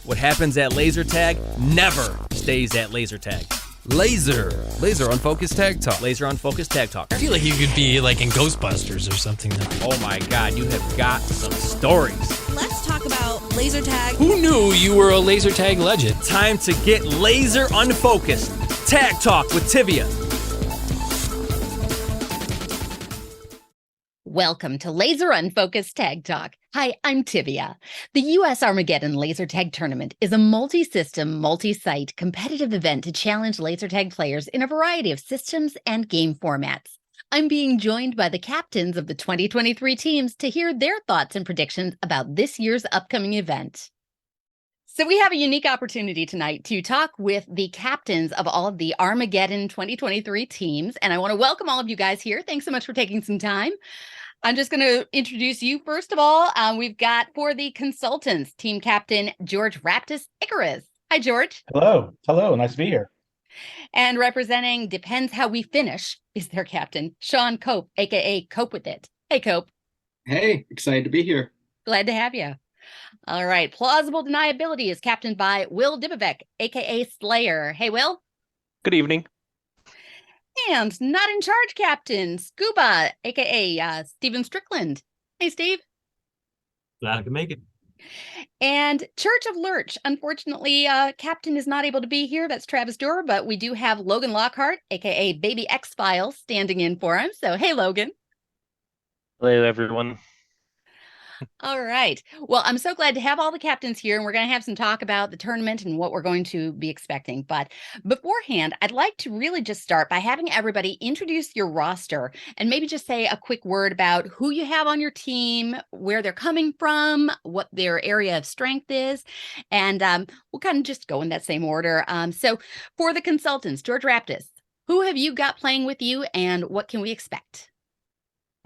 What happens at laser tag never stays at laser tag. Laser Unfocused Tag Talk. Laser Unfocused Tag Talk. I feel like you could be like in Ghostbusters or something. Oh my God, you have got some stories. Let's talk about laser tag. Who knew you were a laser tag legend? Time to get laser unfocused. Tag Talk with Tivia. Welcome to Laser Unfocused Tag Talk. Hi, I'm Tivia. The U.S. Armageddon Laser Tag Tournament is a multi-system, multi-site competitive event to challenge laser tag players in a variety of systems and game formats. I'm being joined by the captains of the 2023 teams to hear their thoughts and predictions about this year's upcoming event. So we have a unique opportunity tonight to talk with the captains of all of the Armageddon 2023 teams, and I want to welcome all of you guys here. Thanks so much for taking some time. I'm just going to introduce you. First of all, we've got for the consultants, team captain George Raptis Icarus. Hi, George. Hello. Nice to be here. And representing Depends How We Finish is their captain, Sean Cope, aka Cope With It. Hey, Cope. Hey, excited to be here. Glad to have you. All right. Plausible Deniability is captained by Will Dibovec, aka Slayer. Hey, Will. Good evening. And Not in Charge captain, Scuba, aka Steven Strickland. Hey, Steve. Glad I could make it. And Church of Lurch. Unfortunately, captain is not able to be here. That's Travis Dorr, but we do have Logan Lockhart, aka Baby X-Files, standing in for him. So, hey, Logan. Hello, everyone. All right. Well, I'm so glad to have all the captains here, and we're going to have some talk about the tournament and what we're going to be expecting. But beforehand, I'd like to really just start by having everybody introduce your roster and maybe just say a quick word about who you have on your team, where they're coming from, what their area of strength is, and we'll kind of just go in that same order. So for the consultants, George Raptis, who have you got playing with you, and what can we expect?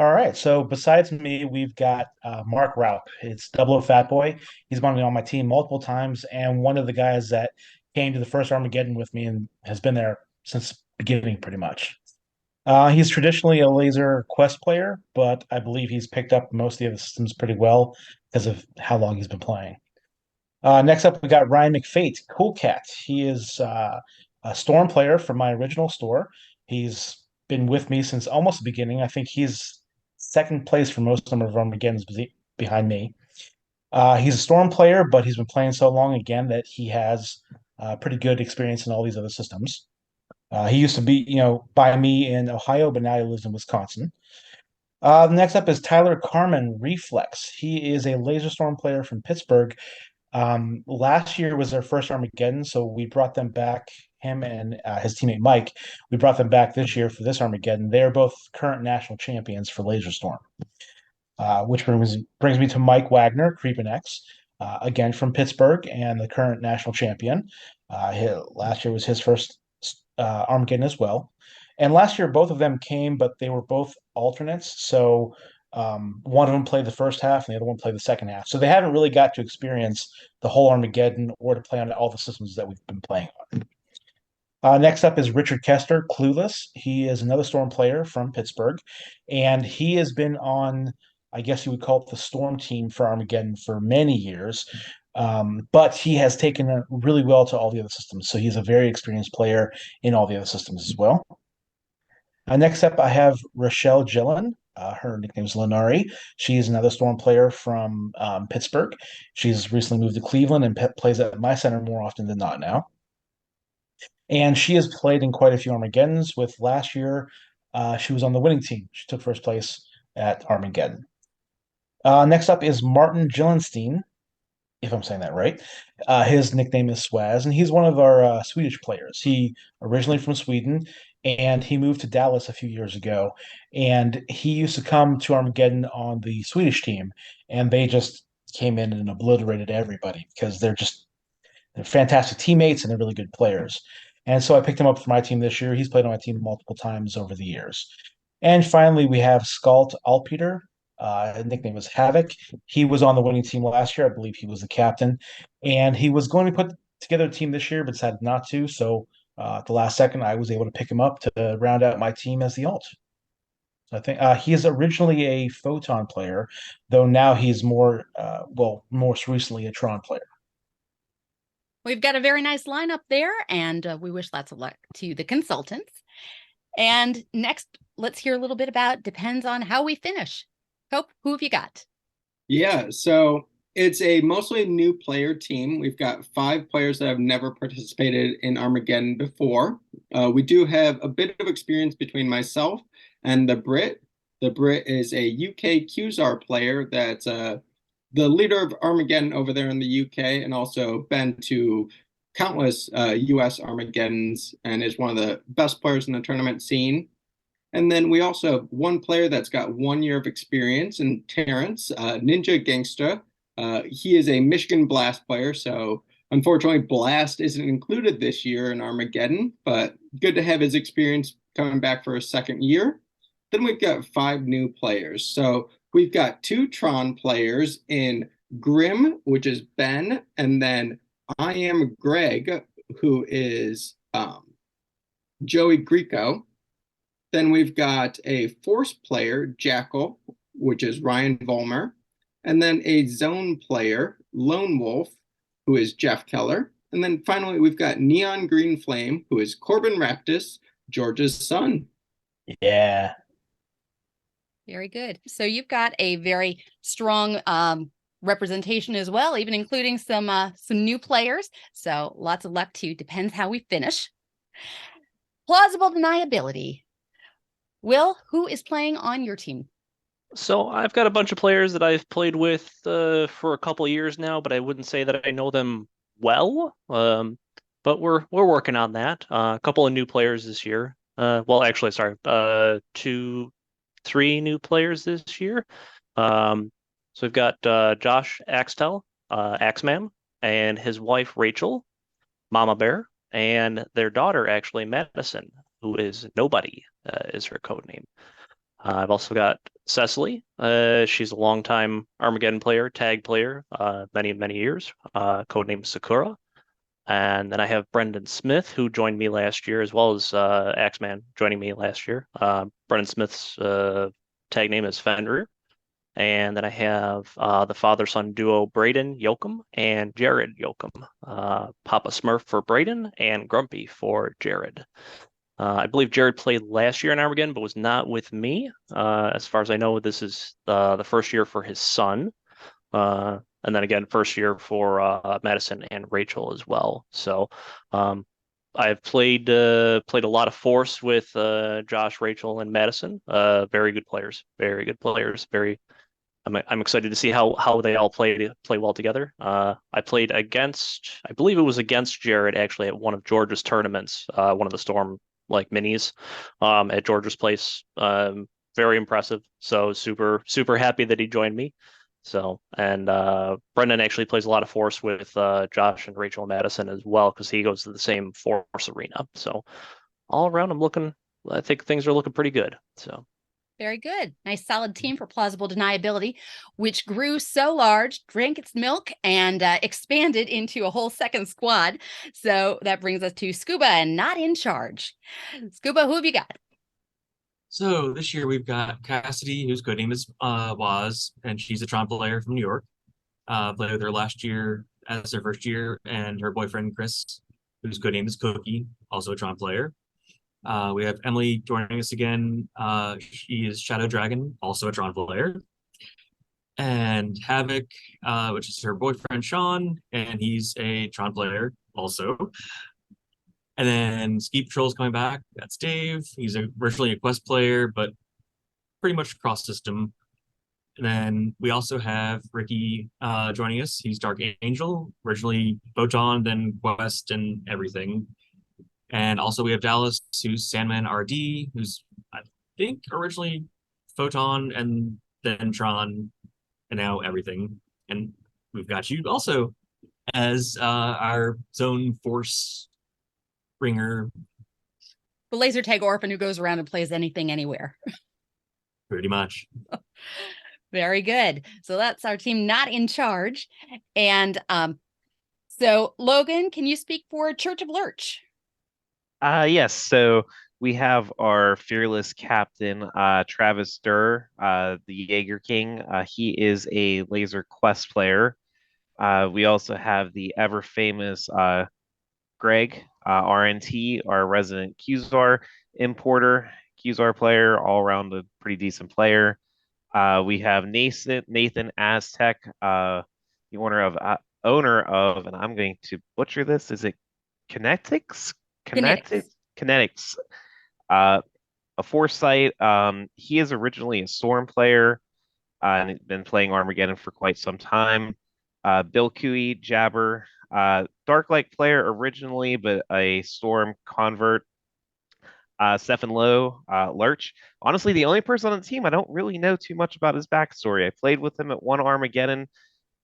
All right. So besides me, we've got Mark Raup. It's Double O Fat Boy. He's been on my team multiple times, and one of the guys that came to the first Armageddon with me and has been there since the beginning, pretty much. He's traditionally a laser quest player, but I believe he's picked up most of the other systems pretty well because of how long he's been playing. Next up, we got Ryan McFate, Cool Cat. He is a Storm player from my original store. He's been with me since almost the beginning. I think he's second place for most of Armageddon's behind me. He's a Storm player, but he's been playing so long again that he has pretty good experience in all these other systems. He used to be, by me in Ohio, but now he lives in Wisconsin. Next up is Tyler Carmen, Reflex. He is a Laser Storm player from Pittsburgh. Last year was their first Armageddon, so we brought them back, him and his teammate Mike. We brought them back this year for this Armageddon. They're both current national champions for Laser Storm. Which brings me to Mike Wagner, Creepin' X, again from Pittsburgh and the current national champion. Last year was his first Armageddon as well. And last year, both of them came, but they were both alternates. So one of them played the first half and the other one played the second half. So they haven't really got to experience the whole Armageddon or to play on all the systems that we've been playing on. Next up is Richard Kester, Clueless. He is another Storm player from Pittsburgh, and he has been on, I guess you would call it the Storm team for Armageddon for many years, but he has taken it really well to all the other systems, so he's a very experienced player in all the other systems as well. Next up, I have Rochelle Gillen. Her nickname is Lenari. She is another Storm player from Pittsburgh. She's recently moved to Cleveland and plays at my center more often than not now. And she has played in quite a few Armageddons. With last year, she was on the winning team. She took first place at Armageddon. Next up is Martin Gillenstein, if I'm saying that right. His nickname is Swaz, and he's one of our Swedish players. He originally from Sweden, and he moved to Dallas a few years ago. And he used to come to Armageddon on the Swedish team, and they just came in and obliterated everybody because they're fantastic teammates and they're really good players. And so I picked him up for my team this year. He's played on my team multiple times over the years. And finally, we have Skalt Alpeter. His nickname was Havoc. He was on the winning team last year. I believe he was the captain. And he was going to put together a team this year, but decided not to. So at the last second, I was able to pick him up to round out my team as the alt. So I think he is originally a Photon player, though now he's most recently a Tron player. We've got a very nice lineup there, and we wish lots of luck to the consultants. And next, let's hear a little bit about depends on how we finish. Hope, who have you got? Yeah, so it's a mostly new player team. We've got 5 players that have never participated in Armageddon before. We do have a bit of experience between myself and the Brit. The Brit is a UK QZAR player that's the leader of Armageddon over there in the UK, and also been to countless US Armageddons and is one of the best players in the tournament scene. And then we also have one player that's got 1 year of experience, in Terrence, Ninja Gangsta. He is a Michigan Blast player, so unfortunately Blast isn't included this year in Armageddon, but good to have his experience coming back for a second year. Then we've got 5 new players. So we've got 2 Tron players in Grim, which is Ben, and then I am Greg, who is Joey Greco. Then we've got a Force player, Jackal, which is Ryan Volmer. And then a Zone player, Lone Wolf, who is Jeff Keller. And then finally, we've got Neon Green Flame, who is Corbin Raptis, George's son. Yeah. Very good. So you've got a very strong representation as well, even including some new players. So lots of luck to depends how we finish. Plausible deniability. Will, who is playing on your team? So I've got a bunch of players that I've played with for a couple years now, but I wouldn't say that I know them well. But we're working on that. A couple of new players this year. Well, actually, sorry, 3 new players this year. So we've got Josh Axtell, Axman, and his wife Rachel, Mama Bear, and their daughter actually Madison, who is Nobody, is her code name. I've also got Cecily. She's a longtime Armageddon player, tag player, many years. Codename Sakura. And then I have Brendan Smith, who joined me last year, as well as Axeman joining me last year. Brendan Smith's tag name is Fenrir. And then I have the father-son duo Braden Yoakum and Jared Yoakum. Papa Smurf for Braden and Grumpy for Jared. I believe Jared played last year in Armageddon, but was not with me. As far as I know, this is the first year for his son. And then again, first year for Madison and Rachel as well. So I've played a lot of Force with Josh, Rachel, and Madison. Very good players. Very good players. I'm excited to see how they all play well together. I played against, I believe it was against Jared actually at one of George's tournaments, one of the Storm minis at George's place. Very impressive. So super happy that he joined me. So, and Brendan actually plays a lot of Force with Josh and Rachel and Madison as well, because he goes to the same Force arena. So all around, I think things are looking pretty good. So. Very good. Nice solid team for plausible deniability, which grew so large, drank its milk, and expanded into a whole second squad. So that brings us to Scuba and Not in Charge. Scuba, who have you got? So this year we've got Cassidy, whose code name is Waz, and she's a Tron player from New York. Played with her last year as her first year, and her boyfriend Chris, whose code name is Cookie, also a Tron player. We have Emily joining us again. She is Shadow Dragon, also a Tron player. And Havoc, which is her boyfriend Sean, and he's a Tron player also. And then Ski Patrol's coming back. That's Dave. He's originally a Quest player, but pretty much cross system. And then we also have Ricky joining us. He's Dark Angel, originally Photon, then Quest and everything. And also we have Dallas, who's Sandman RD, who's I think originally Photon and then Tron and now everything. And we've got you also as our Zone Force ringer. The laser tag orphan who goes around and plays anything, anywhere. Pretty much. Very good. So that's our team Not in Charge. And so Logan, can you speak for Church of Lurch? Yes, so we have our fearless captain, Travis Durr, the Jaeger King. He is a laser quest player. We also have the ever famous Greg, RNT, our resident Qzar importer, Qzar player, all around a pretty decent player. We have Nathan Aztec, the owner of, and I'm going to butcher this. Is it Kinetics? Kinetics. Kinetics. A foresight. He is originally a Storm player and been playing Armageddon for quite some time. Bill Cooey, Jabber, Darklight player originally, but a Storm convert. Stefan Lowe, Lurch. Honestly, the only person on the team I don't really know too much about his backstory. I played with him at one Armageddon,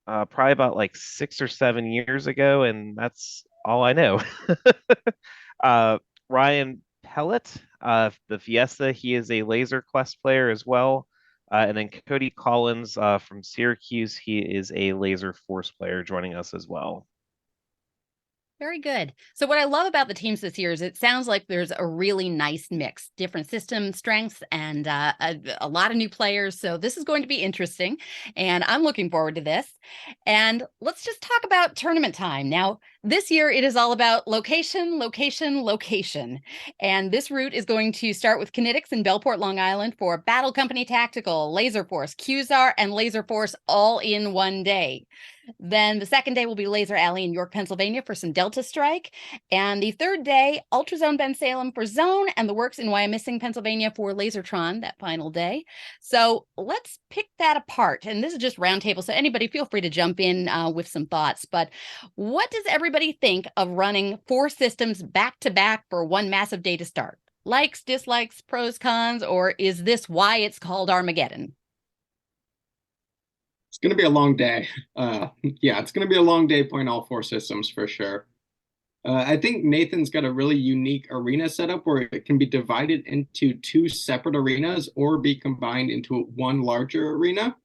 probably about like 6 or 7 years ago, and that's all I know. Ryan Pellet, the Fiesta, he is a Laser Quest player as well. And then Cody Collins from Syracuse, he is a Laser Force player joining us as well. Very good. So what I love about the teams this year is it sounds like there's a really nice mix, different system strengths and a lot of new players. So this is going to be interesting and I'm looking forward to this. And let's just talk about tournament time. Now, this year it is all about location, location, location. And this route is going to start with Kinetics in Bellport, Long Island for Battle Company Tactical, Laser Force, Qzar, and Laser Force all in one day. Then the second day will be Laser Alley in York, Pennsylvania for some Delta Strike. And the third day, Ultrazone Ben Salem for Zone and the Works in Wyomissing, Pennsylvania for Lasertron that final day. So let's pick that apart. And this is just roundtable, so anybody feel free to jump in with some thoughts. But what does everybody think of running 4 systems back to back for one massive day to start? Likes, dislikes, pros, cons, or is this why it's called Armageddon? It's going to be a long day. Yeah, it's going to be a long day playing all 4 systems for sure. I think Nathan's got a really unique arena setup where it can be divided into 2 separate arenas or be combined into one larger arena.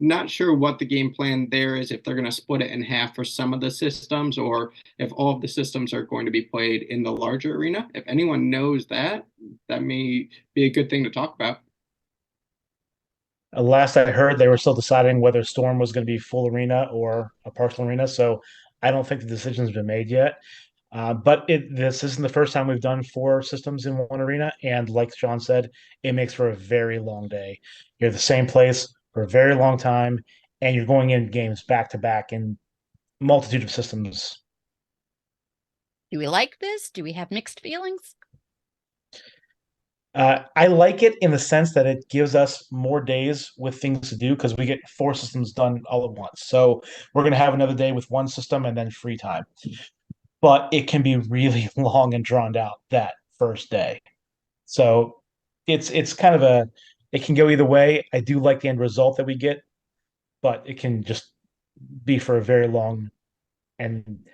Not sure what the game plan there is, if they're going to split it in half for some of the systems or if all of the systems are going to be played in the larger arena. If anyone knows that, that may be a good thing to talk about. Last I heard, they were still deciding whether Storm was going to be full arena or a partial arena. So I don't think the decision's been made yet. But this isn't the first time we've done 4 systems in one arena. And like Sean said, it makes for a very long day. You're at the same place for a very long time, and you're going in games back to back in multitude of systems. Do we like this? Do we have mixed feelings? I like it in the sense that it gives us more days with things to do because we get 4 systems done all at once. So we're going to have another day with one system and then free time. But it can be really long and drawn out that first day. So it's kind of it can go either way. I do like the end result that we get, but it can just be for a very long, and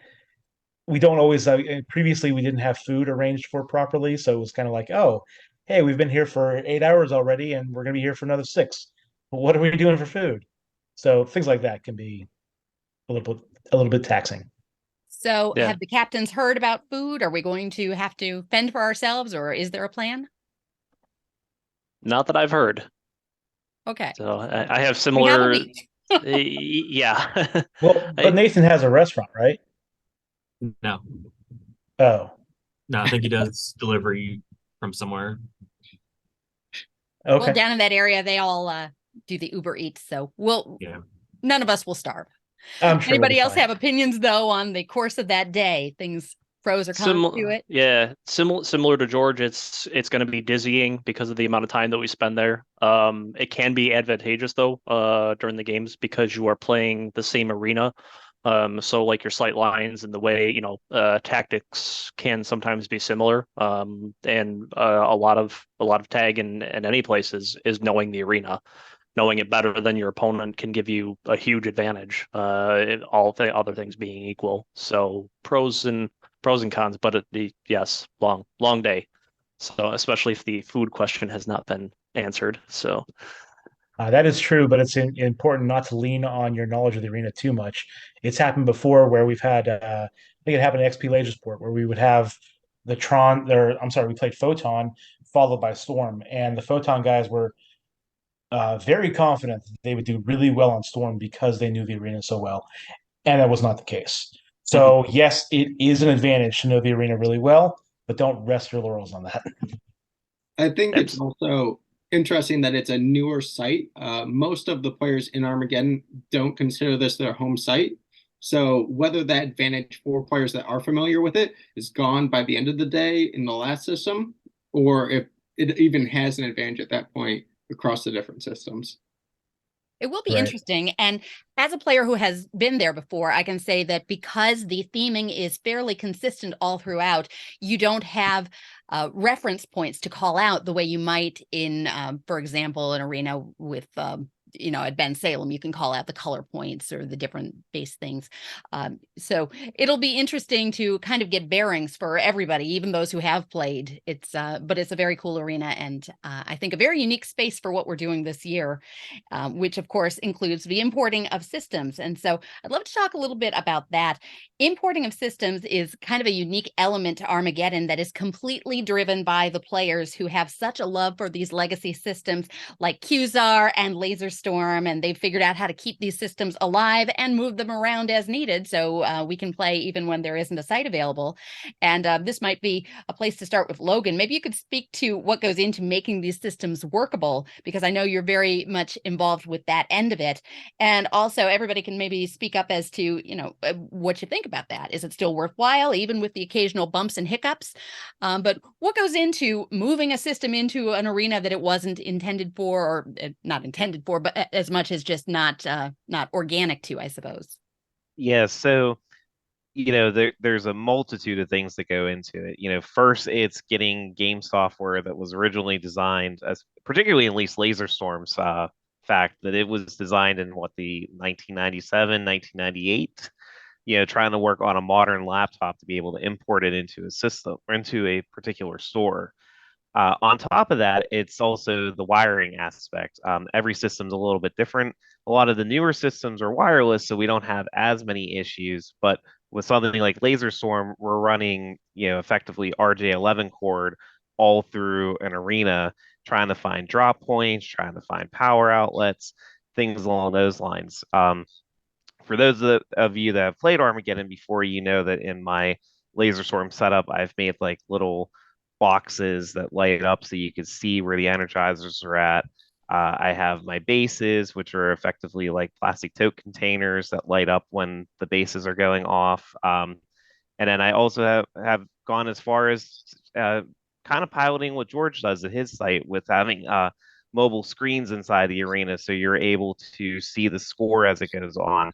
we don't always previously we didn't have food arranged for properly, so it was kind of like, oh, hey, we've been here for 8 hours already and we're going to be here for another 6. Well, what are we doing for food? So things like that can be a little bit taxing. So Yeah. have the captains heard about food? Are we going to have to fend for ourselves, or is there a plan? Not that I've heard. Okay. So I have We similar. have a week. Yeah. Well, but Nathan has a restaurant, right? No, Oh, no, I think he does delivery from somewhere. Well, okay. down in that area, they all do the Uber Eats, so Yeah. none of us will starve. I'm sure we'll Anybody be else fine. have opinions though on the course of that day? Things pros or cons to it? Yeah, similar to George, it's going to be dizzying because of the amount of time that we spend there. It can be advantageous though, during the games because you are playing the same arena. So like your sight lines and the way, tactics can sometimes be similar. And a lot of tag in any place is knowing the arena. Knowing it better than your opponent can give you a huge advantage, all the other things being equal. So pros and cons, but yes, long day. So especially if the food question has not been answered. So That is true, but it's important not to lean on your knowledge of the arena too much. It's happened before where we've had, I think it happened at XP Lasersport, where we would have the Tron, or I'm sorry, we played Photon followed by Storm, and the Photon guys were very confident that they would do really well on Storm because they knew the arena so well. and that was not the case. So yes, it is an advantage to know the arena really well, but don't rest your laurels on that. I think it's That's also interesting that it's a newer site. Most of the players in Armageddon don't consider this their home site. So whether that advantage for players that are familiar with it is gone by the end of the day in the last system, or if it even has an advantage at that point across the different systems. It will be Right. interesting. And as a player who has been there before, I can say that because the theming is fairly consistent all throughout, you don't have reference points to call out the way you might in, for example, an arena with at Ben Salem, you can call out the color points or the different base things. So it'll be interesting to kind of get bearings for everybody, even those who have played. But it's a very cool arena, and I think a very unique space for what we're doing this year, which of course includes the importing of systems. And so I'd love to talk a little bit about that. Importing of systems is kind of a unique element to Armageddon that is completely driven by the players who have such a love for these legacy systems like Qzar and Laser Storm, and they've figured out how to keep these systems alive and move them around as needed, so we can play even when there isn't a site available. And this might be a place to start with Logan. Maybe you could speak to what goes into making these systems workable, because I know you're very much involved with that end of it. And also everybody can maybe speak up as to, what you think about that. Is it still worthwhile, even with the occasional bumps and hiccups? But what goes into moving a system into an arena that it wasn't intended for, or not intended for, but as much as just not organic to, I suppose. Yeah, so there's a multitude of things that go into it. First, it's getting game software that was originally designed as, particularly at least Laser Storm's fact that it was designed in the 1997, 1998, trying to work on a modern laptop to be able to import it into a system or into a particular store. On top of that, it's also the wiring aspect. Every system's a little bit different. A lot of the newer systems are wireless, so we don't have as many issues. But with something like Laser Storm, we're running, effectively RJ11 cord all through an arena, trying to find drop points, trying to find power outlets, things along those lines. For those of you that have played Armageddon before, you know that in my Laser Storm setup, I've made like little boxes that light up so you can see where the energizers are at. I have my bases, which are effectively like plastic tote containers that light up when the bases are going off. And then I also have gone as far as kind of piloting what George does at his site with having mobile screens inside the arena so you're able to see the score as it goes on.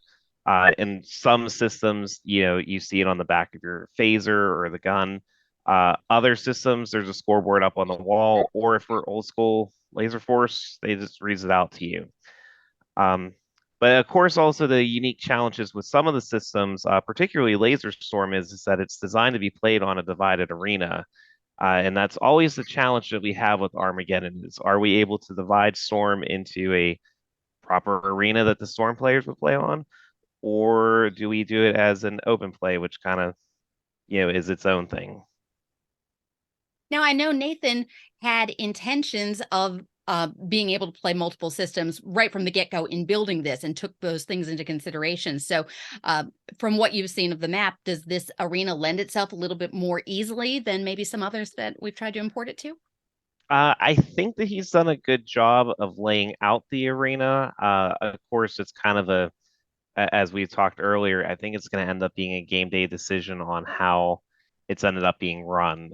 In some systems, you see it on the back of your phaser or the gun. Other systems, there's a scoreboard up on the wall, or if we're old school Laser Force, they just reads it out to you. But of course, also the unique challenges with some of the systems, particularly Laser Storm, is that it's designed to be played on a divided arena. And that's always the challenge that we have with Armageddon is, are we able to divide Storm into a proper arena that the Storm players would play on? Or do we do it as an open play, which kind of, is its own thing? Now, I know Nathan had intentions of being able to play multiple systems right from the get-go in building this and took those things into consideration. So from what you've seen of the map, does this arena lend itself a little bit more easily than maybe some others that we've tried to import it to? I think that he's done a good job of laying out the arena. Of course, it's kind of as we talked earlier, I think it's going to end up being a game day decision on how it's ended up being run.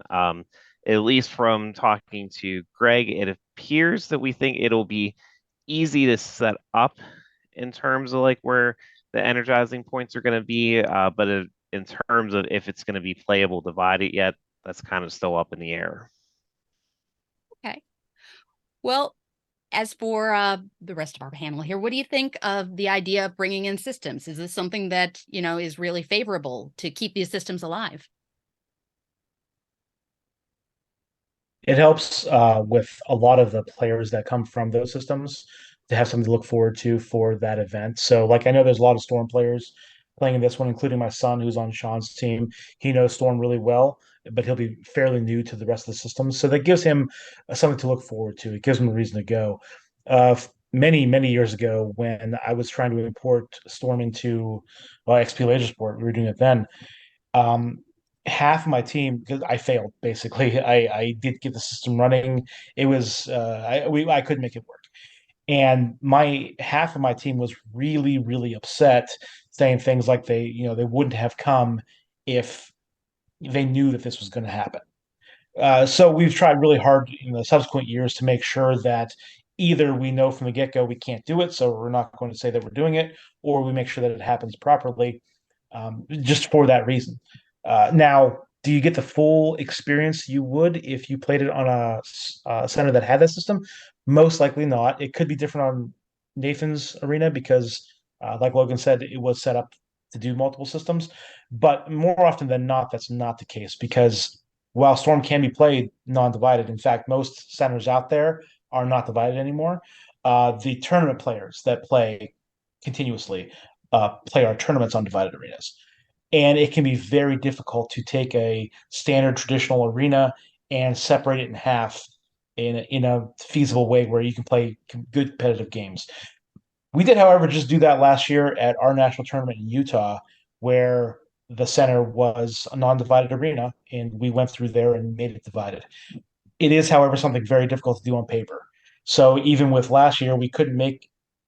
At least from talking to Greg, it appears that we think it'll be easy to set up in terms of like where the energizing points are going to be. But in terms of if it's going to be playable divided yet, that's kind of still up in the air. Okay. Well, as for the rest of our panel here, what do you think of the idea of bringing in systems? Is this something that, is really favorable to keep these systems alive? It helps with a lot of the players that come from those systems to have something to look forward to for that event. So, like, I know there's a lot of Storm players playing in this one, including my son who's on Sean's team. He knows Storm really well, but he'll be fairly new to the rest of the systems. So that gives him something to look forward to. It gives him a reason to go. many years ago when I was trying to import Storm into XP Laser Sport. We were doing it then. Um, Half of my team, because I failed basically. I did get the system running. It was I couldn't make it work, and my half of my team was really upset, saying things like they wouldn't have come if they knew that this was going to happen. So we've tried really hard in the subsequent years to make sure that either we know from the get-go we can't do it, so we're not going to say that we're doing it, or we make sure that it happens properly, just for that reason. Now, do you get the full experience you would if you played it on a center that had that system? Most likely not. It could be different on Nathan's arena because, like Logan said, it was set up to do multiple systems. But more often than not, that's not the case because while Storm can be played non-divided, in fact, most centers out there are not divided anymore. The tournament players that play continuously play our tournaments on divided arenas. And it can be very difficult to take a standard traditional arena and separate it in half in a feasible way where you can play good competitive games. We did, however, just do that last year at our national tournament in Utah, where the center was a non-divided arena, and we went through there and made it divided. It is, however, something very difficult to do on paper. So even with last year, we couldn't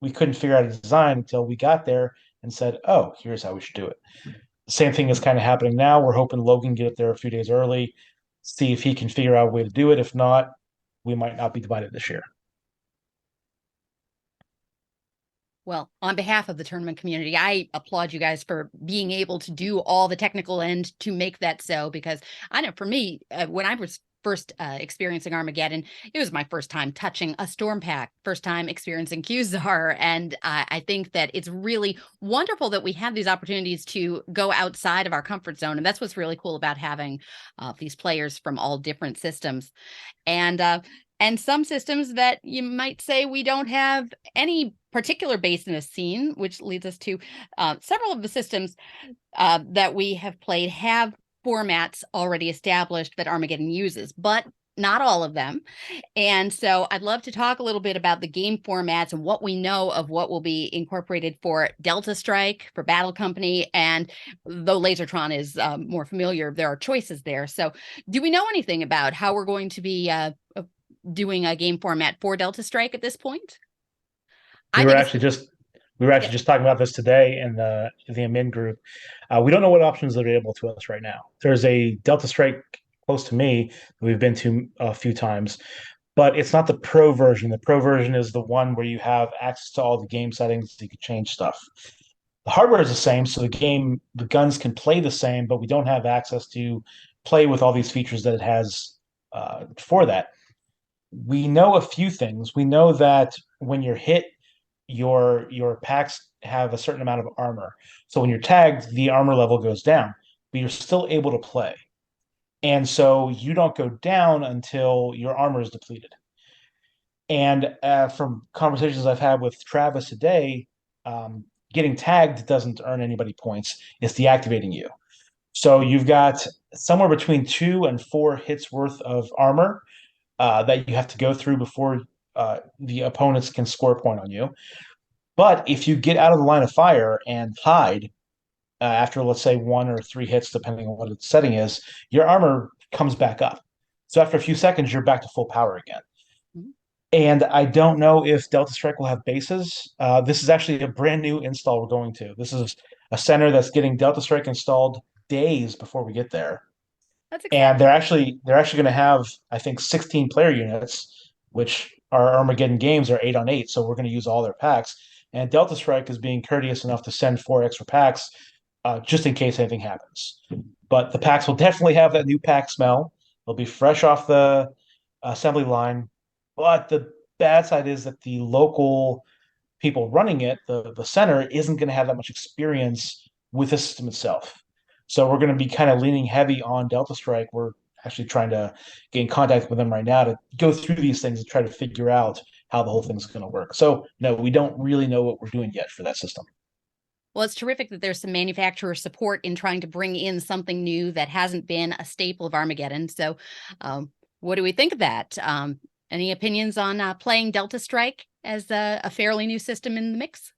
figure out a design until we got there and said, "Oh, here's how we should do it." Same thing is kind of happening now. We're hoping Logan get it there a few days early, see if he can figure out a way to do it. If not, we might not be divided this year. Well, on behalf of the tournament community, I applaud you guys for being able to do all the technical end to make that so, because I know for me, when I was first experiencing Armageddon, it was my first time touching a storm pack, first time experiencing Qzar. And I think that it's really wonderful that we have these opportunities to go outside of our comfort zone. And that's what's really cool about having these players from all different systems. And some systems that you might say we don't have any particular base in a scene, which leads us to several of the systems that we have played have formats already established that Armageddon uses, but not all of them. And so I'd love to talk a little bit about the game formats and what we know of what will be incorporated for Delta Strike, for Battle Company, and though Lasertron is more familiar, there are choices there. So do we know anything about how we're going to be doing a game format for Delta Strike at this point? We were actually just talking about this today in the admin group. We don't know what options are available to us right now. There's a Delta Strike close to me that we've been to a few times, but it's not the pro version. The pro version is the one where you have access to all the game settings, you can change stuff. The hardware is the same, so the guns can play the same, but we don't have access to play with all these features that it has for that. We know a few things. We know that when you're hit, your packs have a certain amount of armor. So when you're tagged, the armor level goes down, but you're still able to play. And so you don't go down until your armor is depleted. And from conversations I've had with Travis today, getting tagged doesn't earn anybody points. It's deactivating you. So you've got somewhere between 2 and 4 hits worth of armor that you have to go through before the opponents can score a point on you. But if you get out of the line of fire and hide after, let's say, 1 or 3 hits, depending on what its setting is, your armor comes back up. So after a few seconds, you're back to full power again. Mm-hmm. And I don't know if Delta Strike will have bases. This is actually a brand new install we're going to. This is a center that's getting Delta Strike installed days before we get there. That's exciting. And they're actually going to have, I think, 16 player units, which our Armageddon games are 8 on 8. So we're going to use all their packs. And Delta Strike is being courteous enough to send 4 extra packs just in case anything happens. But the packs will definitely have that new pack smell. They'll be fresh off the assembly line. But the bad side is that the local people running it, the center, isn't going to have that much experience with the system itself. So we're going to be kind of leaning heavy on Delta Strike. We're actually trying to get in contact with them right now to go through these things and try to figure out how the whole thing's going to work. So no, we don't really know what we're doing yet for that system. Well, it's terrific that there's some manufacturer support in trying to bring in something new that hasn't been a staple of Armageddon. So what do we think of that? Any opinions on playing Delta Strike as a fairly new system in the mix?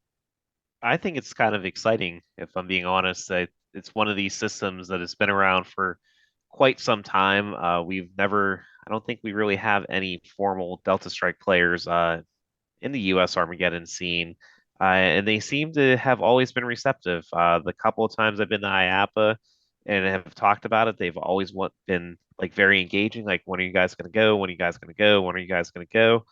I think it's kind of exciting, if I'm being honest. It's one of these systems that has been around for quite some time. I don't think we really have any formal Delta Strike players in the U.S. Armageddon scene, and they seem to have always been receptive. The couple of times I've been to IAPA and have talked about it, they've always been like very engaging. Like, when are you guys going to go? When are you guys going to go? When are you guys going to go?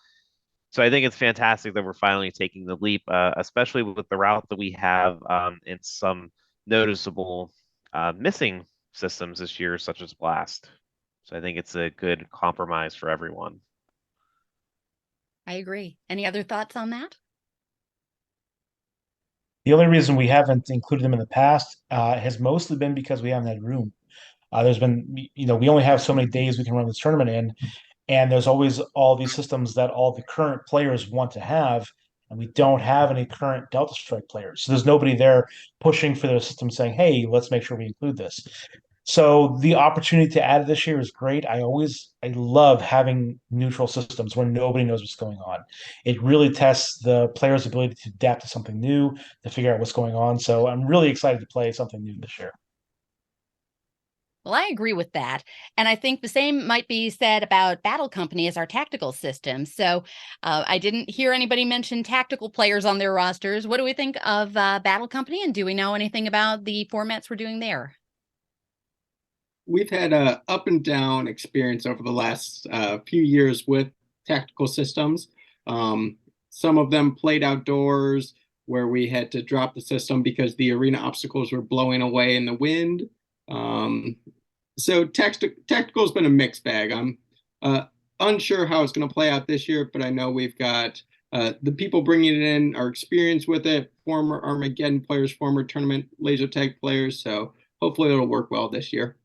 So I think it's fantastic that we're finally taking the leap, especially with the route that we have and some noticeable missing systems this year, such as Blast. So I think it's a good compromise for everyone. I agree. Any other thoughts on that? The only reason we haven't included them in the past has mostly been because we haven't had room. There's been, we only have so many days we can run this tournament in, and there's always all these systems that all the current players want to have, and we don't have any current Delta Strike players. So there's nobody there pushing for their system saying, hey, let's make sure we include this. So the opportunity to add it this year is great. I love having neutral systems where nobody knows what's going on. It really tests the player's ability to adapt to something new, to figure out what's going on. So I'm really excited to play something new this year. Well, I agree with that. And I think the same might be said about Battle Company as our tactical system. So I didn't hear anybody mention tactical players on their rosters. What do we think of Battle Company? And do we know anything about the formats we're doing there? We've had a up and down experience over the last few years with tactical systems. Some of them played outdoors where we had to drop the system because the arena obstacles were blowing away in the wind. So tactical has been a mixed bag. I'm unsure how it's going to play out this year, but I know we've got the people bringing it in are experienced with it, former Armageddon players, former tournament laser tag players. So hopefully it'll work well this year.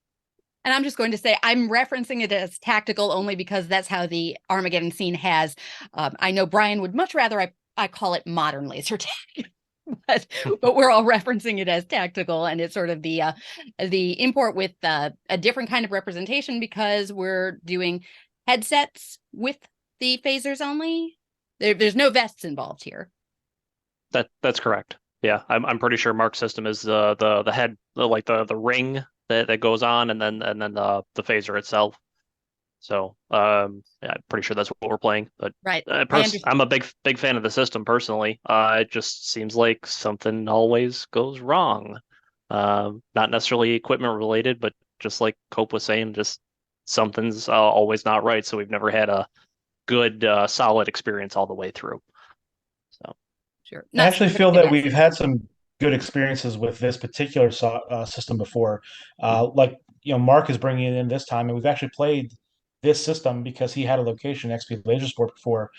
And I'm just going to say I'm referencing it as tactical only because that's how the Armageddon scene has. I know Brian would much rather I call it modern laser tag. But we're all referencing it as tactical, and it's sort of the import with a different kind of representation because we're doing headsets with the phasers only. There's no vests involved here. That's correct. Yeah, I'm pretty sure Mark's system is the head, like the ring that goes on, and then the phaser itself. So yeah, I'm pretty sure that's what we're playing. But right, I'm a big fan of the system personally. It just seems like something always goes wrong. Not necessarily equipment related, but just like Cope was saying, just something's always not right. So we've never had a good solid experience all the way through. So sure. I actually feel that we've had some good experiences with this particular system before. Mark is bringing it in this time, and we've actually played this system because he had a location XP Laser Sport before,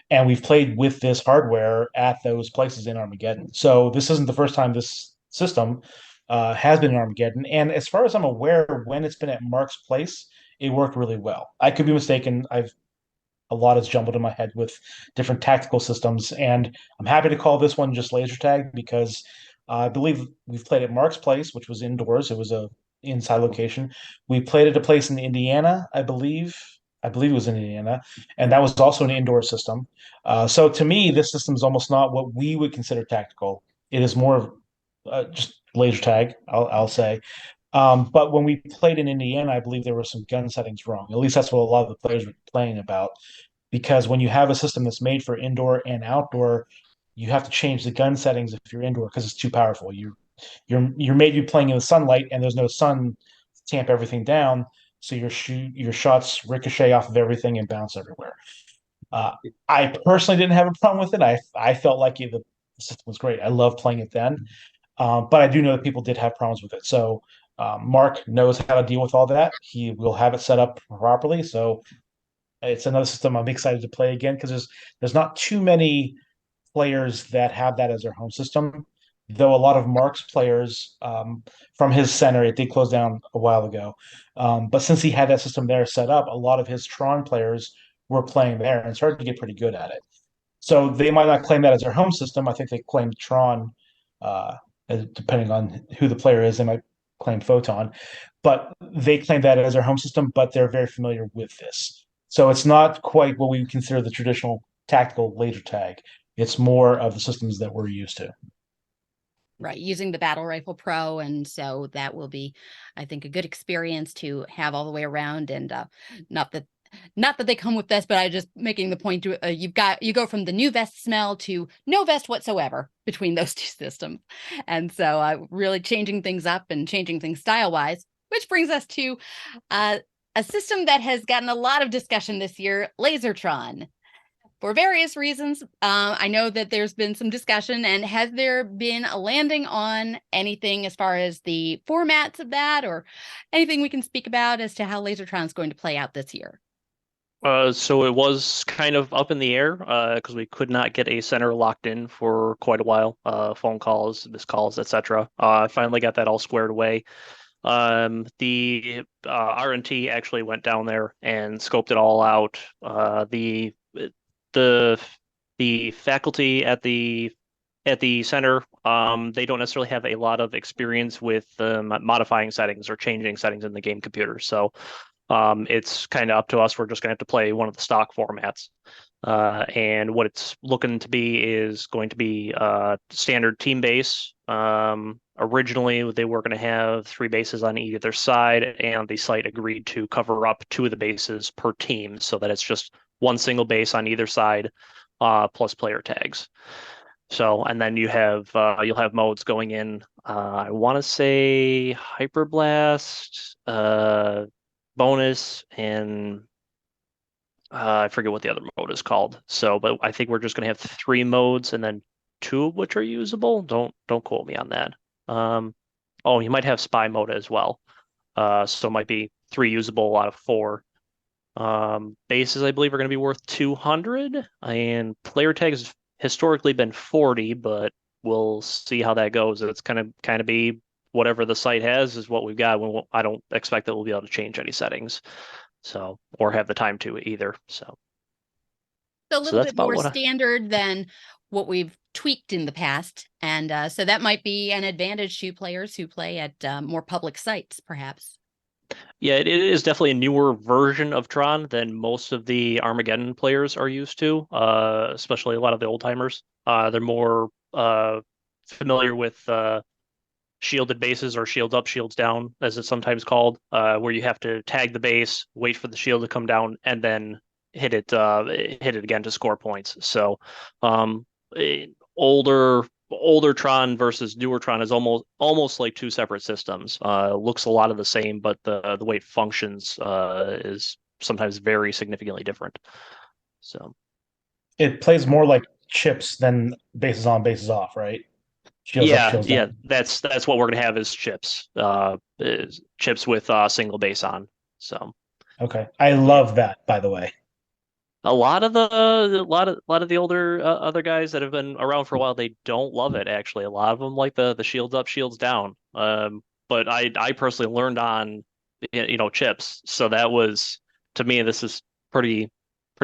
and we've played with this hardware at those places in Armageddon. So this isn't the first time this system has been in Armageddon. And as far as I'm aware, when it's been at Mark's place, it worked really well. I could be mistaken. A lot is jumbled in my head with different tactical systems, and I'm happy to call this one just laser tag because I believe we've played at Mark's place, which was indoors. It was a inside location. We played at a place in Indiana, I believe. I believe it was in Indiana, and that was also an indoor system. So to me, this system is almost not what we would consider tactical. It is more of just laser tag, I'll say. But when we played in Indiana, I believe there were some gun settings wrong. At least that's what a lot of the players were playing about. Because when you have a system that's made for indoor and outdoor, you have to change the gun settings if you're indoor because it's too powerful. You're maybe playing in the sunlight and there's no sun to tamp everything down, so your shots ricochet off of everything and bounce everywhere. I personally didn't have a problem with it. I felt like the system was great. I love playing it then, but I do know that people did have problems with it. So Mark knows how to deal with all that. He will have it set up properly. So it's another system I'm excited to play again because there's not too many players that have that as their home system. Though a lot of Mark's players from his center, it did close down a while ago. But since he had that system there set up, a lot of his Tron players were playing there and started to get pretty good at it. So they might not claim that as their home system. I think they claim Tron, depending on who the player is, they might claim Photon. But they claim that as their home system, but they're very familiar with this. So it's not quite what we consider the traditional tactical laser tag. It's more of the systems that we're used to. Right, using the Battle Rifle Pro, and so that will be, I think, a good experience to have all the way around. And not that not that they come with vests, but I just making the point to you go from the new vest smell to no vest whatsoever between those two systems, and so really changing things up and changing things style wise, which brings us to a system that has gotten a lot of discussion this year, Lasertron. For various reasons, I know that there's been some discussion, and has there been a landing on anything as far as the formats of that, or anything we can speak about as to how Lasertron is going to play out this year? So it was kind of up in the air because we could not get a center locked in for quite a while. Phone calls, missed calls, etc. I finally got that all squared away. The R&T actually went down there and scoped it all out. The faculty at the center, they don't necessarily have a lot of experience with modifying settings or changing settings in the game computer. So it's kind of up to us. We're just going to have to play one of the stock formats. And what it's looking to be is going to be standard team base. Originally, they were going to have 3 bases on either side, and the site agreed to cover up 2 of the bases per team so that it's just one single base on either side, plus player tags. So, and then you'll have modes going in. I want to say Hyperblast, bonus, and I forget what the other mode is called. So, but I think we're just going to have 3 modes, and then 2 of which are usable. Don't quote me on that. Oh, you might have spy mode as well. So it might be 3 usable out of 4. Bases, I believe, are going to be worth 200, and player tags historically been 40, but we'll see how that goes. It's kind of be whatever the site has is what we've got. I don't expect that we'll be able to change any settings, so, or have the time to either. So A little bit more standard than what we've tweaked in the past, and so that might be an advantage to players who play at more public sites, perhaps. Yeah, it is definitely a newer version of Tron than most of the Armageddon players are used to, especially a lot of the old timers. They're more familiar with shielded bases, or shields up, shields down, as it's sometimes called, where you have to tag the base, wait for the shield to come down, and then hit it again to score points. So older Tron versus newer Tron is almost like 2 separate systems. Looks a lot of the same, but the way it functions is sometimes very significantly different. So it plays more like chips than bases on, bases off, right? Shields up, shields down. That's what we're gonna have is chips. Is chips with single base on. So okay, I love that, by the way. A lot of the older other guys that have been around for a while, they don't love it. Actually, a lot of them like the shields up, shields down. But I personally learned on chips, so that was, to me, this is pretty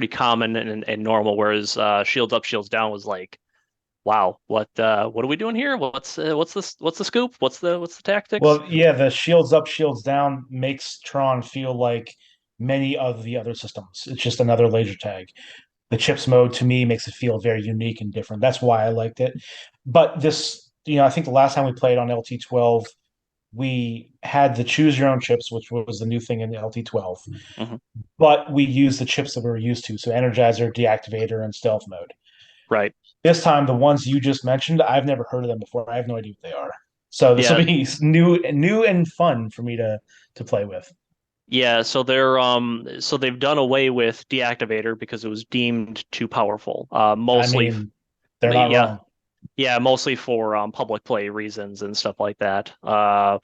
common and normal. Whereas shields up, shields down was like, wow, what are we doing here? What's the scoop? What's the tactics? Well, yeah, the shields up, shields down makes Tron feel like many of the other systems. It's just another laser tag. The chips mode to me makes it feel very unique and different. That's why I liked it. But this, I think the last time we played on LT12, we had the choose your own chips, which was the new thing in the LT12. Mm-hmm. But we used the chips that we were used to, so Energizer, Deactivator, and Stealth mode. Right. This time, the ones you just mentioned, I've never heard of them before. I have no idea what they are. So this will be new and fun for me to play with. Yeah, so they've done away with Deactivator because it was deemed too powerful. Mostly, they're not wrong. Yeah, mostly for public play reasons and stuff like that. I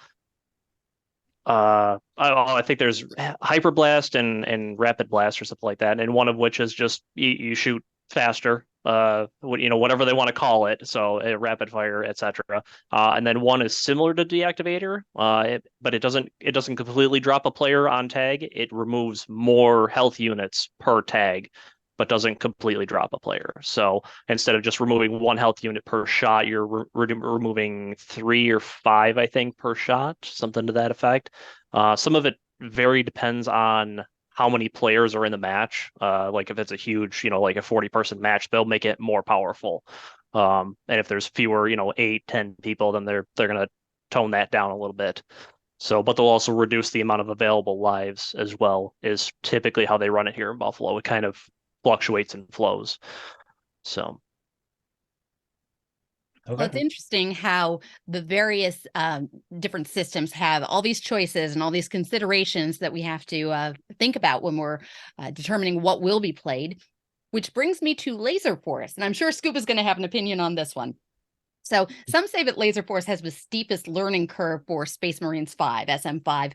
think there's Hyperblast and Rapid Blast or something like that, and one of which is just you shoot faster. Whatever they want to call it. So rapid fire, etc. And then one is similar to Deactivator, but it doesn't completely drop a player on tag. It removes more health units per tag, but doesn't completely drop a player. So instead of just removing 1 health unit per shot, you're removing 3 or 5, I think, per shot, something to that effect. Some of it depends on how many players are in the match. Like if it's a huge, like a 40-person match, they'll make it more powerful. And if there's fewer, 8, 10 people, then they're gonna tone that down a little bit. So, but they'll also reduce the amount of available lives as well, is typically how they run it here in Buffalo. It kind of fluctuates and flows. So, Well, it's interesting how the various different systems have all these choices and all these considerations that we have to think about when we're determining what will be played, which brings me to Laser Force. And I'm sure Scoop is going to have an opinion on this one. So some say that Laser Force has the steepest learning curve for Space Marines 5, SM5,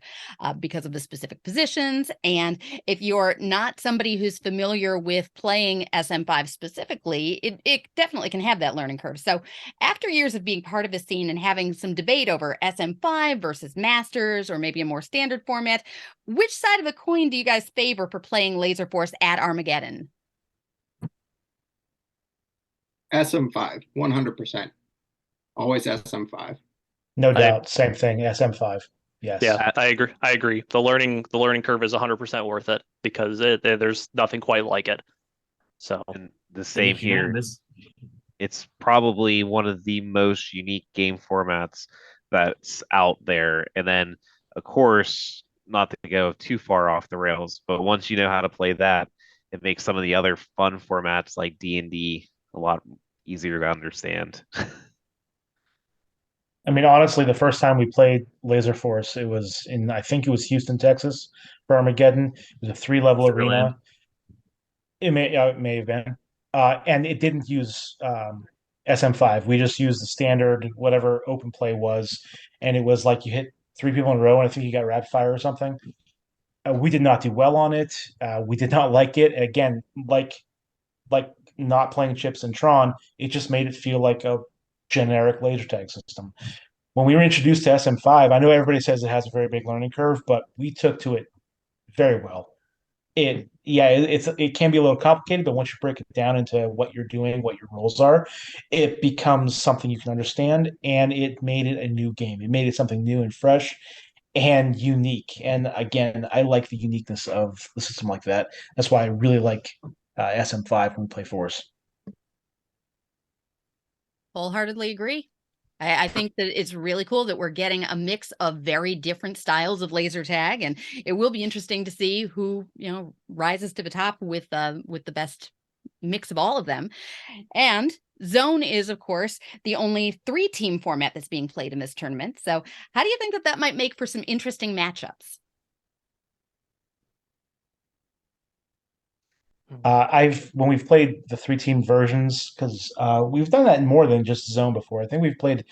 because of the specific positions. And if you're not somebody who's familiar with playing SM5 specifically, it definitely can have that learning curve. So after years of being part of the scene and having some debate over SM5 versus Masters, or maybe a more standard format, which side of the coin do you guys favor for playing Laser Force at Armageddon? SM5, 100%. Always SM5. No doubt. Same thing. SM5. Yes. Yeah, I agree. The learning curve is 100% worth it, because there's nothing quite like it. So, and the same here. It's probably one of the most unique game formats that's out there. And then, of course, not to go too far off the rails, but once you know how to play that, it makes some of the other fun formats like D&D a lot easier to understand. I mean, honestly, the first time we played Laser Force, I think it was Houston, Texas, for Armageddon. It was a 3-level arena. It may have been. And it didn't use SM5. We just used the standard, whatever open play was. And it was like you hit 3 people in a row, and I think you got rapid fire or something. We did not do well on it. We did not like it. Again, like not playing chips and Tron, it just made it feel like a generic laser tag system. When we were introduced to SM5, I know everybody says it has a very big learning curve, but we took to it very well. It can be a little complicated, but once you break it down into what you're doing, what your roles are, it becomes something you can understand, and it made it a new game. It made it something new and fresh and unique. And again, I like the uniqueness of the system like that. That's why I really like SM5 when we play Force. Wholeheartedly agree. I think that it's really cool that we're getting a mix of very different styles of laser tag, and it will be interesting to see who, rises to the top with the best mix of all of them. And Zone is, of course, the only 3-team format that's being played in this tournament. So how do you think that might make for some interesting matchups? When we've played the 3-team versions, because we've done that in more than just Zone before. I think we've played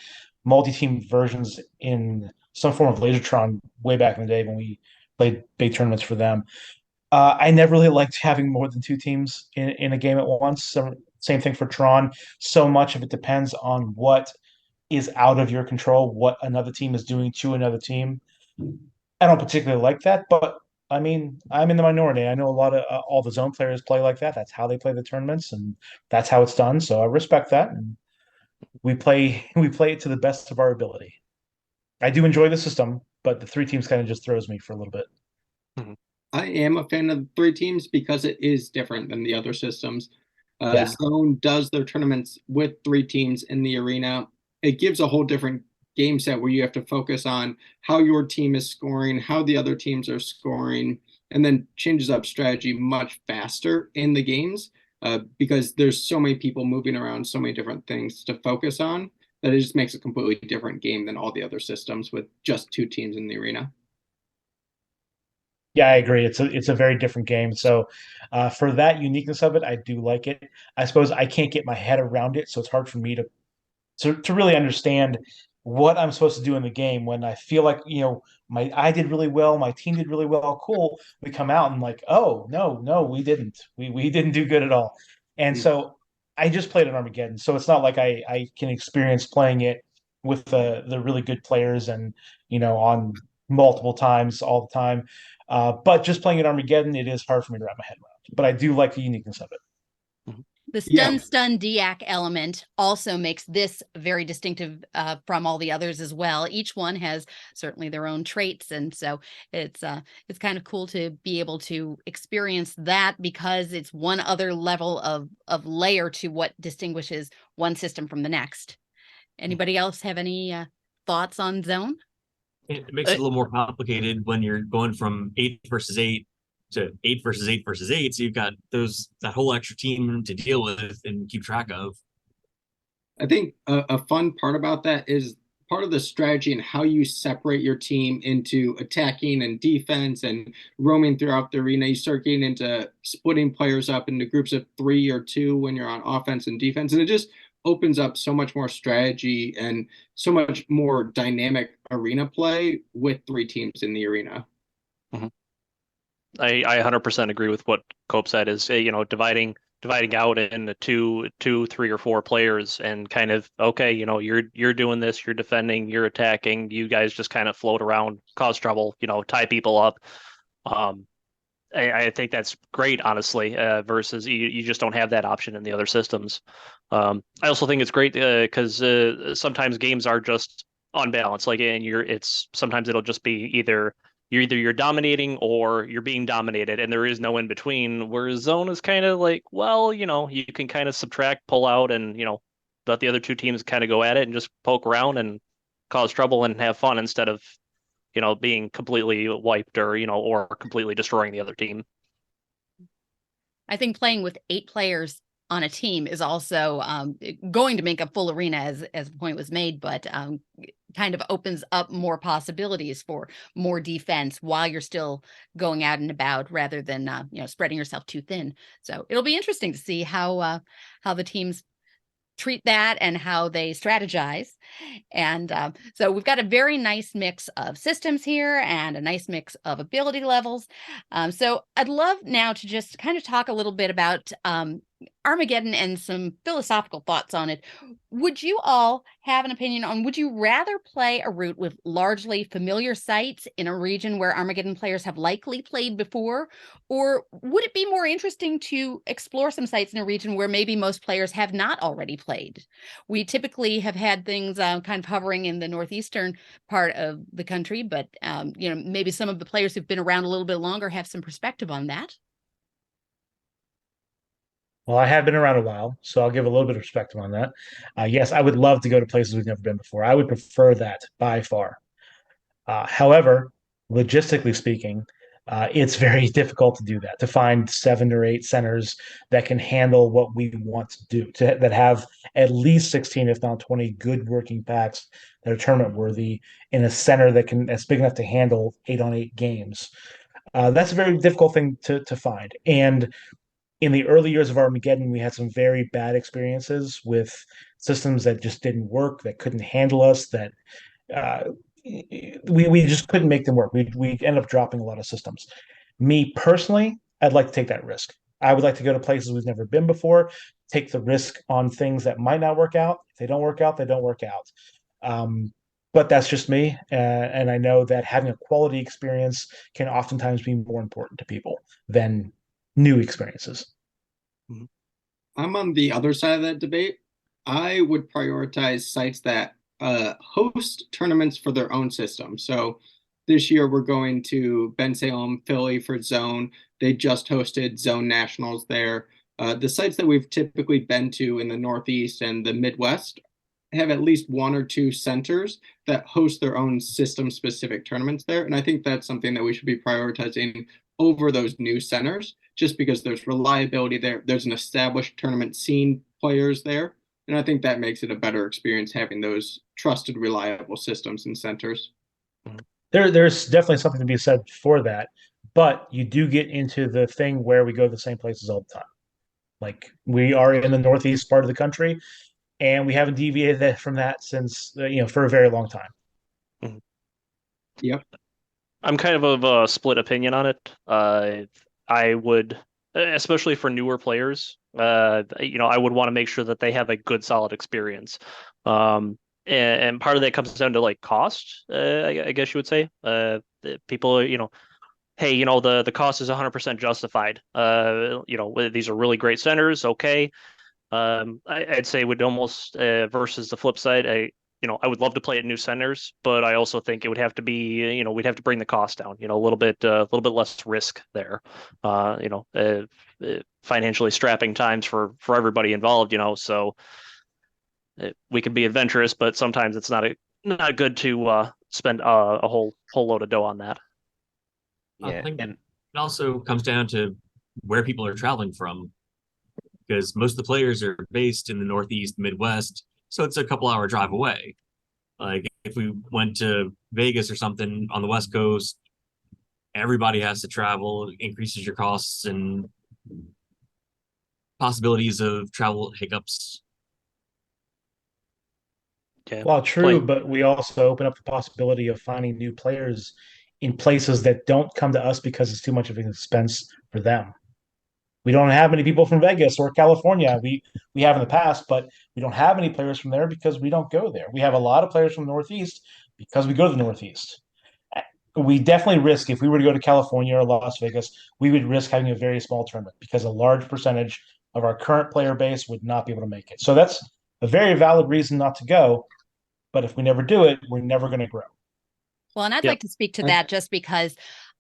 multi-team versions in some form of Lasertron way back in the day when we played big tournaments for them. I never really liked having more than 2 teams in a game at once. So, same thing for Tron. So much of it depends on what is out of your control, what another team is doing to another team. I don't particularly like that, but I mean, I'm in the minority. I know a lot of all the Zone players play like that. That's how they play the tournaments, and that's how it's done. So I respect that, and we play it to the best of our ability. I do enjoy the system, but the 3 teams kind of just throws me for a little bit. I am a fan of 3 teams because it is different than the other systems. Yeah. Zone does their tournaments with 3 teams in the arena. It gives a whole different game set where you have to focus on how your team is scoring, how the other teams are scoring, and then changes up strategy much faster in the games because there's so many people moving around, so many different things to focus on, that it just makes a completely different game than all the other systems with just 2 teams in the arena. Yeah, I agree. It's a very different game. So for that uniqueness of it, I do like it. I suppose I can't get my head around it, so it's hard for me to really understand what I'm supposed to do in the game when I feel like, I did really well, my team did really well. Cool. We come out and like, oh, no, we didn't. We didn't do good at all. And so I just played at Armageddon. So it's not like I can experience playing it with the really good players and, on multiple times all the time. But just playing at Armageddon, it is hard for me to wrap my head around. But I do like the uniqueness of it. The Yeah. stun DIAC element also makes this very distinctive from all the others as well. Each one has certainly their own traits, and so it's kind of cool to be able to experience that because it's one other level of layer to what distinguishes one system from the next. Anybody else have any thoughts on Zone? It makes it a little more complicated when you're going from 8 versus 8 to 8 versus 8 versus 8. So you've got that whole extra team to deal with and keep track of. I think a fun part about that is part of the strategy and how you separate your team into attacking and defense and roaming throughout the arena. You start getting into splitting players up into groups of 3 or 2 when you're on offense and defense. And it just opens up so much more strategy and so much more dynamic arena play with 3 teams in the arena. Mm-hmm. I 100% agree with what Cope said is, dividing out into two, 3 or 4 players and kind of, okay, you're doing this, you're defending, you're attacking, you guys just kind of float around, cause trouble, tie people up. I think that's great, honestly, versus you just don't have that option in the other systems. I also think it's great because sometimes games are just unbalanced. Like, sometimes it'll just be either you're dominating or you're being dominated, and there is no in between. Whereas Zone is kind of like, well, you can kind of subtract, pull out, and let the other 2 teams kind of go at it and just poke around and cause trouble and have fun instead of being completely wiped or completely destroying the other team. I think playing with 8 players on a team is also going to make a full arena, as the point was made, but kind of opens up more possibilities for more defense while you're still going out and about, rather than spreading yourself too thin. So it'll be interesting to see how the teams treat that and how they strategize. And so we've got a very nice mix of systems here and a nice mix of ability levels. So I'd love now to just kind of talk a little bit about Armageddon and some philosophical thoughts on it. Would you all have an opinion on, would you rather play a route with largely familiar sites in a region where Armageddon players have likely played before? Or would it be more interesting to explore some sites in a region where maybe most players have not already played? We typically have had things kind of hovering in the northeastern part of the country, but maybe some of the players who've been around a little bit longer have some perspective on that. Well, I have been around a while, so I'll give a little bit of perspective on that. Yes, I would love to go to places we've never been before. I would prefer that by far. However, logistically speaking, it's very difficult to do that, to find 7 or 8 centers that can handle what we want to do, that have at least 16, if not 20, good working packs that are tournament worthy in a center that's big enough to handle 8-on-8 games. That's a very difficult thing to find. And in the early years of Armageddon, we had some very bad experiences with systems that just didn't work, that couldn't handle us, that we just couldn't make them work. We ended up dropping a lot of systems. Me personally, I'd like to take that risk. I would like to go to places we've never been before, take the risk on things that might not work out. If they don't work out, they don't work out. But that's just me. And I know that having a quality experience can oftentimes be more important to people than new experiences. I'm on the other side of that debate. I would prioritize sites that host tournaments for their own system. So this year we're going to Bensalem, Philly for Zone. They just hosted Zone Nationals there. The sites that we've typically been to in the Northeast and the Midwest have at least 1 or 2 centers that host their own system-specific tournaments there. And I think that's something that we should be prioritizing over those new centers, just because there's reliability there. There's an established tournament scene players there. And I think that makes it a better experience having those trusted, reliable systems and centers. There's definitely something to be said for that. But you do get into the thing where we go to the same places all the time. Like, we are in the Northeast part of the country, and we haven't deviated from that since, for a very long time. Yep. I'm kind of a split opinion on it. I would, especially for newer players, I would want to make sure that they have a good, solid experience. And part of that comes down to like cost, I guess you would say. People, hey, the cost is 100% justified. These are really great centers, okay. I'd say would almost versus the flip side. I would love to play at new centers, but I also think it would have to be, we'd have to bring the cost down, a little bit less risk there. Financially strapping times for everybody involved, so we can be adventurous, but sometimes it's not good to spend a whole load of dough on that. I think it also comes down to where people are traveling from, because most of the players are based in the Northeast, Midwest, so it's a couple hour drive away. Like if we went to Vegas or something on the West Coast, everybody has to travel, increases your costs and possibilities of travel hiccups. Yeah. Well, true, but we also open up the possibility of finding new players in places that don't come to us because it's too much of an expense for them. We don't have many people from Vegas or California. We have in the past, but we don't have any players from there because we don't go there. We have a lot of players from the Northeast because we go to the Northeast. We definitely risk if we were to go to California or Las Vegas, we would risk having a very small tournament because a large percentage of our current player base would not be able to make it. So that's a very valid reason not to go. But if we never do it, we're never going to grow. Well, and I'd like to speak to that just because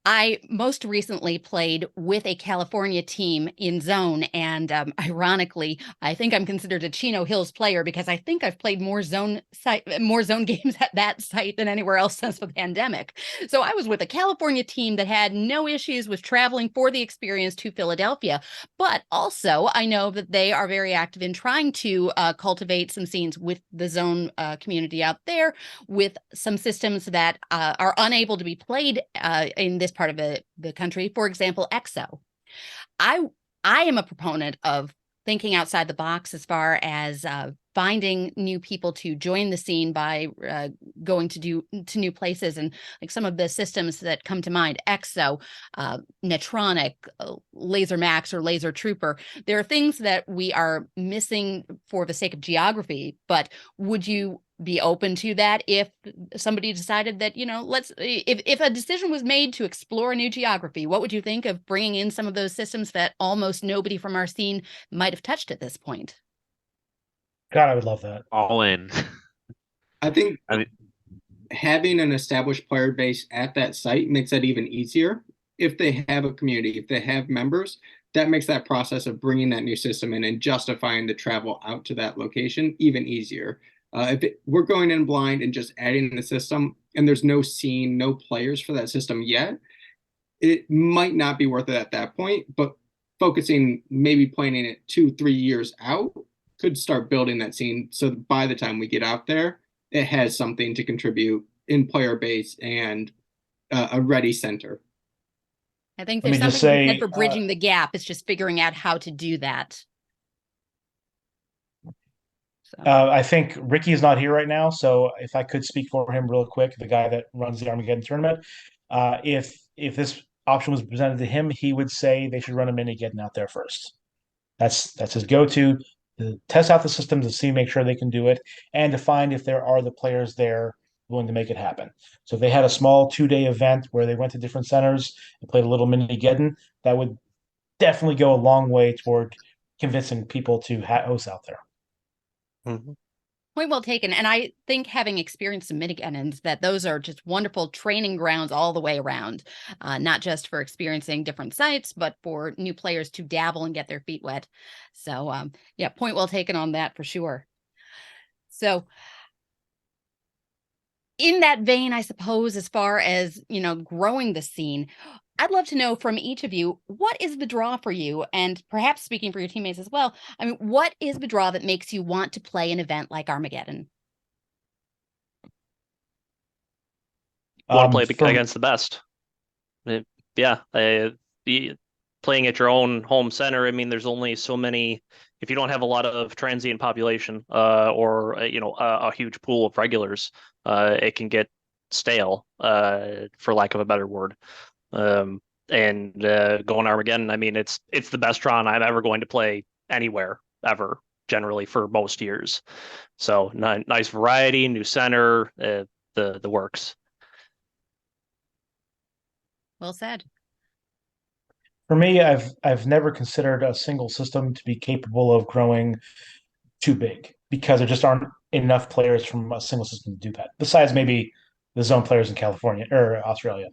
I most recently played with a California team in zone. And ironically, I think I'm considered a Chino Hills player because I think I've played more zone games at that site than anywhere else since the pandemic. So I was with a California team that had no issues with traveling for the experience to Philadelphia. But also, I know that they are very active in trying to cultivate some scenes with the zone community out there, with some systems that are unable to be played in this part of the country. For example, EXO. I am a proponent of thinking outside the box as far as finding new people to join the scene by going to new places, and like some of the systems that come to mind, EXO, Netronic, Laser Max or Laser Trooper. There are things that we are missing for the sake of geography, but would you be open to that if somebody decided that, if a decision was made to explore a new geography, what would you think of bringing in some of those systems that almost nobody from our scene might have touched at this point? God, I would love that. All in. I think having an established player base at that site makes that even easier. If they have a community, if they have members, that makes that process of bringing that new system in and justifying the travel out to that location even easier. We're going in blind and just adding the system and there's no scene, no players for that system yet, it might not be worth it at that point, but focusing, maybe planning it 2-3 years out could start building that scene. So by the time we get out there, it has something to contribute in player base and a ready center. I think there's something to be said for bridging the gap. It's just figuring out how to do that. I think Ricky is not here right now, so if I could speak for him real quick, the guy that runs the Armageddon tournament, if this option was presented to him, he would say they should run a mini-geddon out there first. That's his go-to, to test out the system to see, make sure they can do it, and to find if there are the players there willing to make it happen. So if they had a small 2-day event where they went to different centers and played a little mini-geddon, that would definitely go a long way toward convincing people to host out there. Mm-hmm. Point well taken. And I think having experienced some mini-geddons, that those are just wonderful training grounds all the way around, not just for experiencing different sites, but for new players to dabble and get their feet wet. So yeah, point well taken on that for sure. So in that vein, I suppose, as far as, growing the scene, I'd love to know from each of you, what is the draw for you? And perhaps speaking for your teammates as well, I mean, what is the draw that makes you want to play an event like Armageddon? Want to play against the best. Yeah. Playing at your own home center, I mean, there's only so many. If you don't have a lot of transient population or, a huge pool of regulars, it can get stale, for lack of a better word. Going Armageddon, I mean, it's the best Tron I'm ever going to play anywhere ever, generally for most years. So nice variety, new center, the works. Well said. For me, I've never considered a single system to be capable of growing too big because there just aren't enough players from a single system to do that. Besides maybe the zone players in California or Australia.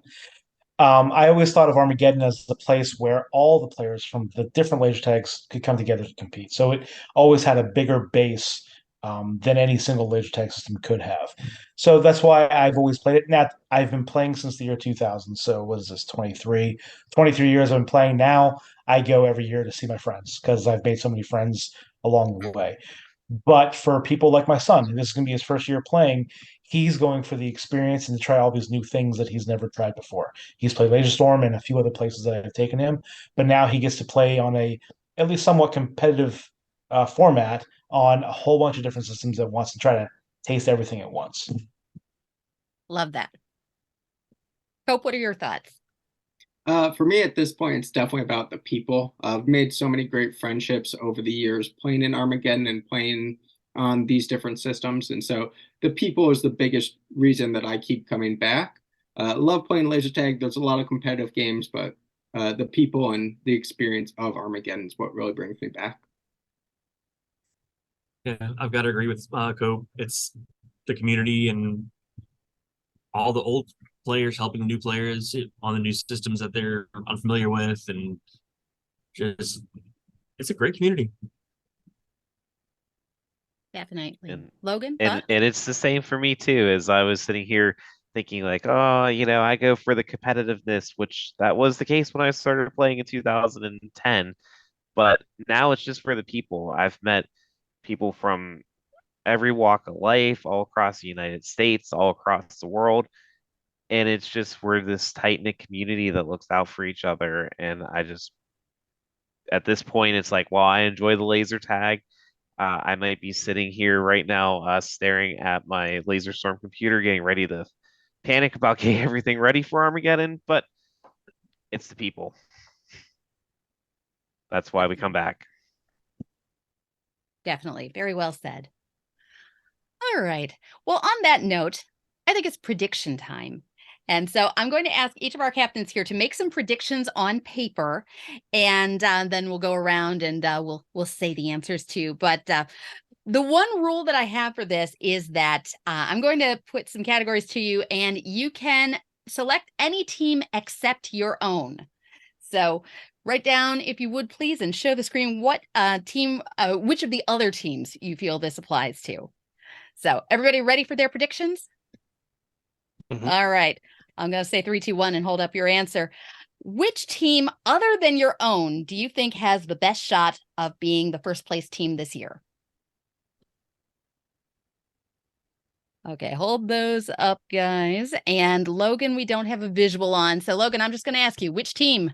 I always thought of Armageddon as the place where all the players from the different laser tags could come together to compete. So it always had a bigger base than any single laser tag system could have. So that's why I've always played it. Now, I've been playing since the year 2000. So what is this, 23 years I've been playing now. I go every year to see my friends because I've made so many friends along the way. But for people like my son, this is going to be his first year playing. He's going for the experience and to try all these new things that he's never tried before. He's played Laser Storm and a few other places that I've taken him, but now he gets to play on a at least somewhat competitive format on a whole bunch of different systems at once and try to taste everything at once. Love that. Cope, what are your thoughts? For me at this point, it's definitely about the people. I've made so many great friendships over the years playing in Armageddon and playing on these different systems. And so the people is the biggest reason that I keep coming back. Love playing laser tag. There's a lot of competitive games, but the people and the experience of Armageddon is what really brings me back. Yeah, I've got to agree with Cope. It's the community and all the old players helping new players on the new systems that they're unfamiliar with, and just it's a great community. Definitely. And Logan, and it's the same for me too, as I was sitting here thinking like, oh, I go for the competitiveness, which that was the case when I started playing in 2010. But now it's just for the people. I've met people from every walk of life, all across the United States, all across the world. And it's just we're this tight knit community that looks out for each other. And I just, at this point, it's like, well, I enjoy the laser tag. I might be sitting here right now, staring at my Laser Storm computer, getting ready to panic about getting everything ready for Armageddon, but it's the people. That's why we come back. Definitely. Very well said. All right. Well, on that note, I think it's prediction time. And so I'm going to ask each of our captains here to make some predictions on paper, and then we'll go around and we'll say the answers too. But the one rule that I have for this is that I'm going to put some categories to you, and you can select any team except your own. So write down, if you would please, and show the screen what team, which of the other teams you feel this applies to. So everybody ready for their predictions? Mm-hmm. All right. I'm going to say 3, 2, 1 and hold up your answer. Which team other than your own do you think has the best shot of being the first place team this year? Okay, hold those up, guys. And Logan, we don't have a visual on. So Logan, I'm just going to ask you, which team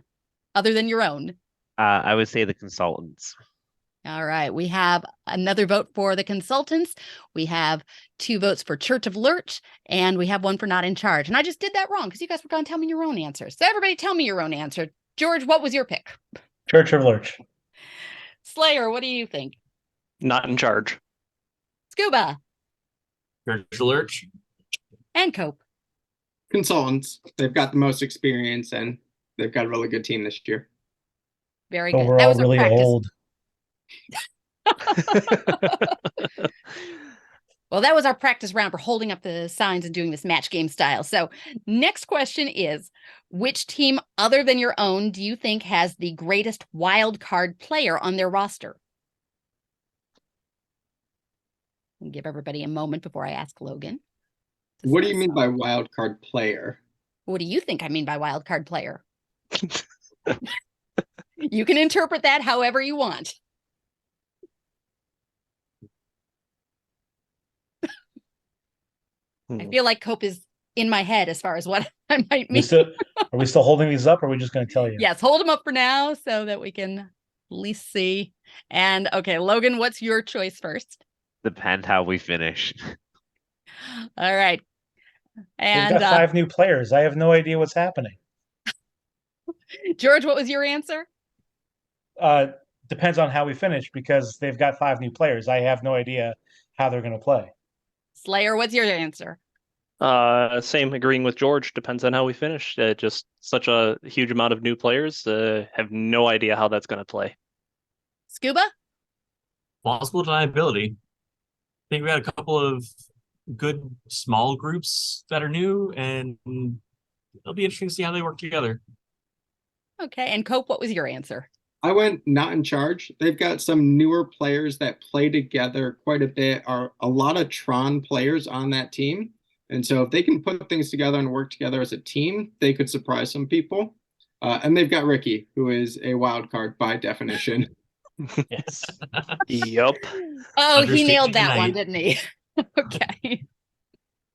other than your own? I would say the consultants. All right, we have another vote for the consultants. We have 2 votes for Church of Lurch, and we have 1 for Not in Charge. And I just did that wrong because you guys were going to tell me your own answers. So everybody tell me your own answer. George, what was your pick? Church of Lurch. Slayer, what do you think? Not in Charge. Scuba. Church of Lurch. And Cope. Consultants. They've got the most experience and they've got a really good team this year. Very good. We're That all was really practice. old. Well, that was our practice round for holding up the signs and doing this match game style. So next question is, which team other than your own do you think has the greatest wild card player on their roster? I'll give everybody a moment before I ask Logan. What do you mean by wild card player? What do you think I mean by wild card player? You can interpret that however you want. I feel like Cope is in my head as far as what I might mean. Are we still holding these up, or are we just going to tell you? Yes, hold them up for now so that we can at least see. And okay, Logan, what's your choice first? Depend how we finish. All right. And we've got 5 new players. I have no idea what's happening. George, what was your answer? Depends on how we finish because they've got 5 new players. I have no idea how they're going to play. Slayer, what's your answer? Same, agreeing with George. Depends on how we finish. Just such a huge amount of new players. Have no idea how that's going to play. Scuba? Plausible deniability. I think we had a couple of good small groups that are new, and it'll be interesting to see how they work together. Okay. And Cope, what was your answer? I went not in charge. They've got some newer players that play together quite a bit, are a lot of Tron players on that team. And so if they can put things together and work together as a team, they could surprise some people. And they've got Ricky, who is a wild card by definition. Yes. Yup. Oh, he Understatement nailed that one, tonight. didn't he? Okay.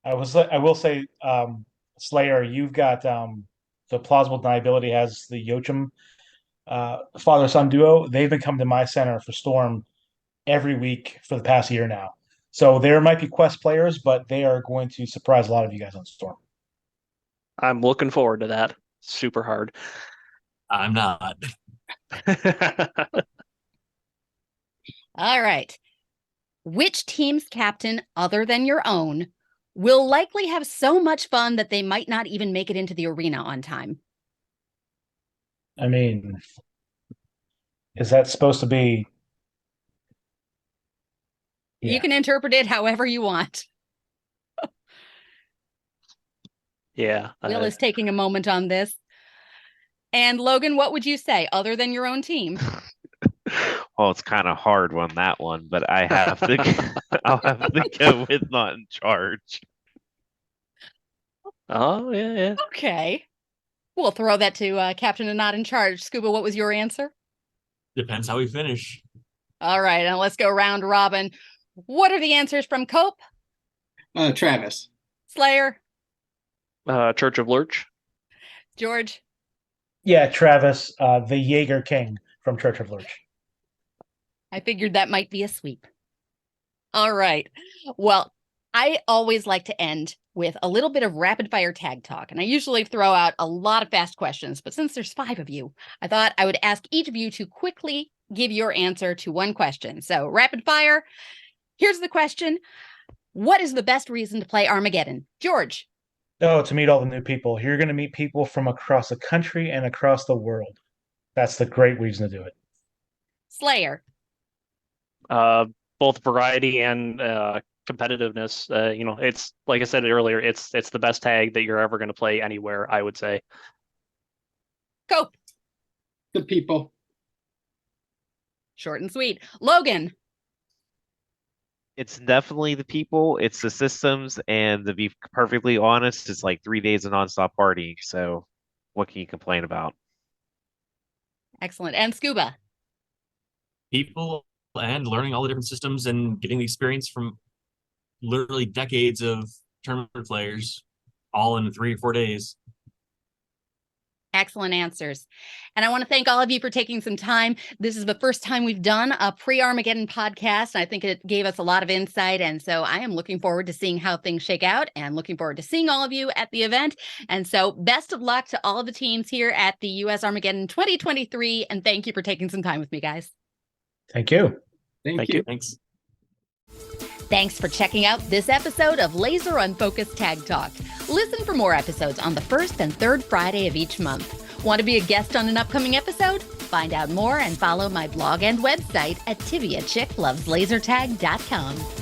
I will say, Slayer, you've got the plausible deniability has the Yochum father-son duo. They've been coming to my center for Storm every week for the past year now. So there might be Quest players, but they are going to surprise a lot of you guys on Storm. I'm looking forward to that. Super hard. I'm not. All right. Which team's captain, other than your own, will likely have so much fun that they might not even make it into the arena on time? I mean, is that supposed to be? You Yeah. can interpret it however you want. Yeah. Will is taking a moment on this. And Logan, what would you say, other than your own team? Well, it's kind of hard on that one, but I have to. I'll have to go with not in charge. Oh, yeah. Okay. We'll throw that to Captain and Not in Charge. Scuba, what was your answer? Depends how we finish. All right, and let's go round robin. What are the answers from Cope? Travis. Slayer? Church of Lurch. George? Yeah, Travis, the Jaeger King from Church of Lurch. I figured that might be a sweep. All right. Well, I always like to end with a little bit of rapid fire tag talk. And I usually throw out a lot of fast questions, but since there's 5 of you, I thought I would ask each of you to quickly give your answer to one question. So rapid fire. Here's the question. What is the best reason to play Armageddon? George? Oh, to meet all the new people. You're going to meet people from across the country and across the world. That's the great reason to do it. Slayer? Both variety and competitiveness. It's like I said earlier, it's the best tag that you're ever going to play anywhere, I would say. Cope? The people. Short and sweet. Logan? It's definitely the people, it's the systems, and to be perfectly honest, it's like 3 days of nonstop partying. So what can you complain about? Excellent. And Scuba? People and learning all the different systems and getting the experience from literally decades of tournament players all in 3 or 4 days. Excellent answers. And I want to thank all of you for taking some time. This is the first time we've done a pre-Armageddon podcast. I think it gave us a lot of insight. And so I am looking forward to seeing how things shake out and looking forward to seeing all of you at the event. And so best of luck to all of the teams here at the US Armageddon 2023. And thank you for taking some time with me, guys. Thank you. Thank you. Thanks. Thanks for checking out this episode of Laser Unfocused Tag Talk. Listen for more episodes on the first and third Friday of each month. Want to be a guest on an upcoming episode? Find out more and follow my blog and website at TiviaChickLovesLaserTag.com.